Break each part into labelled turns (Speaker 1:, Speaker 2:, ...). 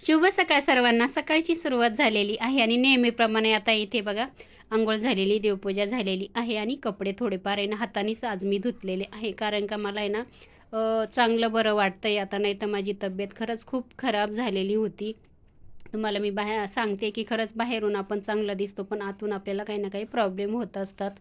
Speaker 1: शुभ सकाळ सर्वांना. सकाळची सुरुवात झालेली आहे आणि नेहमीप्रमाणे आता इथे बघा अंघोळ झालेली, देवपूजा झालेली आहे आणि कपडे थोडेफार आहे ना हातानेच आज मी धुतलेले आहे. कारण का मला आहे ना चांगलं बरं वाटतंय आता, नाही तर माझी तब्येत खरंच खूप खराब झालेली होती. तुम्हाला मी बाहेर सांगते की खरंच बाहेरून आपण चांगलं दिसतो, पण आतून आपल्याला काही ना काही प्रॉब्लेम होत असतात.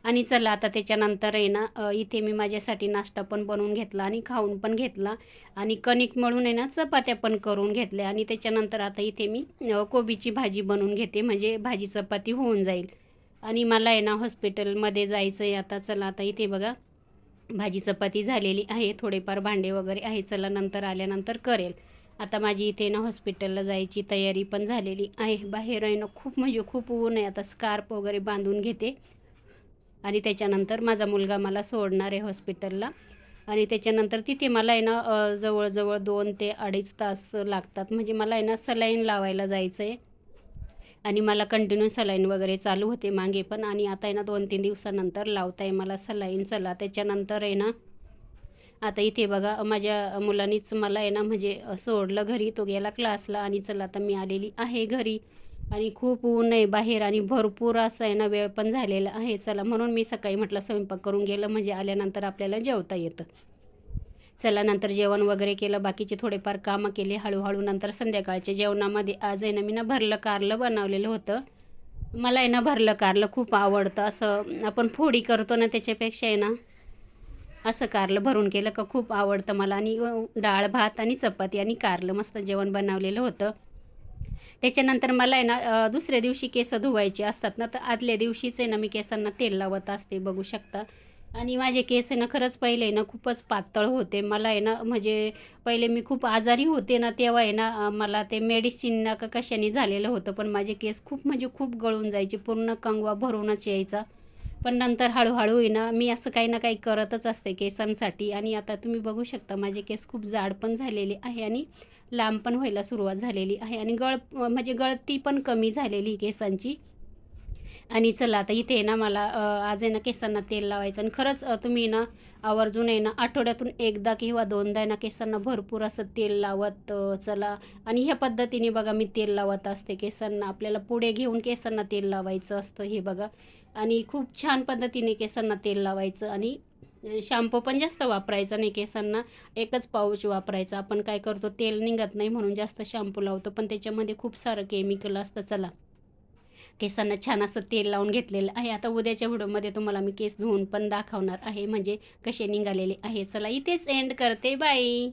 Speaker 1: आणि चला आता त्याच्यानंतर आहे ना इथे मी माझ्यासाठी नाश्ता पण बनवून घेतला आणि खाऊन पण घेतला आणि कणिक मळून आहे ना चपात्या पण करून घेतल्या आणि त्याच्यानंतर आता इथे मी कोबीची भाजी बनवून घेते, म्हणजे भाजी चपाती होऊन जाईल. आणि मला आहे ना हॉस्पिटलमध्ये जायचं आहे आता. चला आता इथे बघा भाजी चपाती झालेली आहे, थोडेफार भांडे वगैरे आहे, चला नंतर आल्यानंतर करेल. आता माझी इथे ना हॉस्पिटलला जायची तयारी पण झालेली आहे. बाहेर आहे ना खूप म्हणजे खूप ऊन आहे. आता स्कार्फ वगैरे बांधून घेते आणि त्याच्यानंतर माझा मुलगा मला सोडणार आहे हॉस्पिटलला. आणि त्याच्यानंतर तिथे मला आहे ना जवळजवळ 2 ते 2.5 तास लागतात, म्हणजे मला आहे ना सलाईन लावायला जायचं आहे. आणि मला कंटिन्यू सलाईन वगैरे चालू होते मागे पण, आणि आता आहे ना 2-3 दिवसानंतर लावता आहे मला सलाईन. चला त्याच्यानंतर आहे ना आता इथे बघा माझ्या मुलानीच मला आहे ना म्हणजे सोडलं घरी, तो गेला क्लासला आणि चला आता मी आलेली आहे घरी. आणि खूप ऊन आहे बाहेर आणि भरपूर असं आहे ना वेळ पण झालेला आहे. चला म्हणून मी सकाळी म्हटलं स्वयंपाक करून गेलं म्हणजे आल्यानंतर आपल्याला जेवता येतं. चला नंतर जेवण वगैरे केलं, बाकीचे थोडेफार कामं केले हळूहळू. नंतर संध्याकाळच्या जेवणामध्ये आज आहे ना मी ना भरलं कारलं बनवलेलं होतं. मला आहे ना भरलं कारलं खूप आवडतं. असं आपण फोडी करतो ना त्याच्यापेक्षा आहे ना असं कारलं भरून केलं का खूप आवडतं मला. आणि डाळ भात आणि चपाती आणि कारलं मस्त जेवण बनवलेलं होतं. त्याच्यानंतर मला आहे ना दुसऱ्या दिवशी केस धुवायचे असतात ना, तर आदल्या दिवशीच आहे ना मी केसांना तेल लावत असते, बघू शकता. आणि माझे केस आहे ना खरंच पहिले आहे ना खूपच पातळ होते. मला आहे ना म्हणजे पहिले मी खूप आजारी होते ना, तेव्हा आहे ना मला ते मेडिसिन का कशाने झालेलं होतं, पण माझे केस खूप म्हणजे खूप गळून जायचे, पूर्ण कंगवा भरूनच यायचा. पण नंतर हळूहळू आहे ना मी असं काही ना काही करतच असते केसांसाठी. आणि आता तुम्ही बघू शकता माझे केस खूप जाड पण झालेले आहे आणि लांब पण व्हायला सुरुवात झालेली आहे आणि म्हणजे गळती पण कमी झालेली केसांची. आणि चला आता इथे आहे ना मला आज आहे ना केसांना तेल लावायचं. आणि खरंच तुम्ही ना आवर्जून आहे ना आठवड्यातून एकदा किंवा दोनदा आहे ना केसांना भरपूर असं तेल लावत चला. आणि ह्या पद्धतीने बघा मी तेल लावत असते केसांना. आपल्याला पुढे घेऊन केसांना तेल लावायचं असतं हे बघा. आणि खूप छान पद्धतीने केसांना तेल लावायचं. आणि शॅम्पू पण जास्त वापरायचा नाही केसांना, एकच पाऊच वापरायचा. आपण काय करतो तेल निघत नाही म्हणून जास्त शॅम्पू लावतो, पण त्याच्यामध्ये खूप सारं केमिकल असतं. चला केसांना छान असं तेल लावून घेतलेलं आहे. आता उद्याच्या व्हिडिओमध्ये तुम्हाला मी केस धुवून पण दाखवणार आहे, म्हणजे कसे निघालेले आहे. चला इथेच एंड करते, बाय.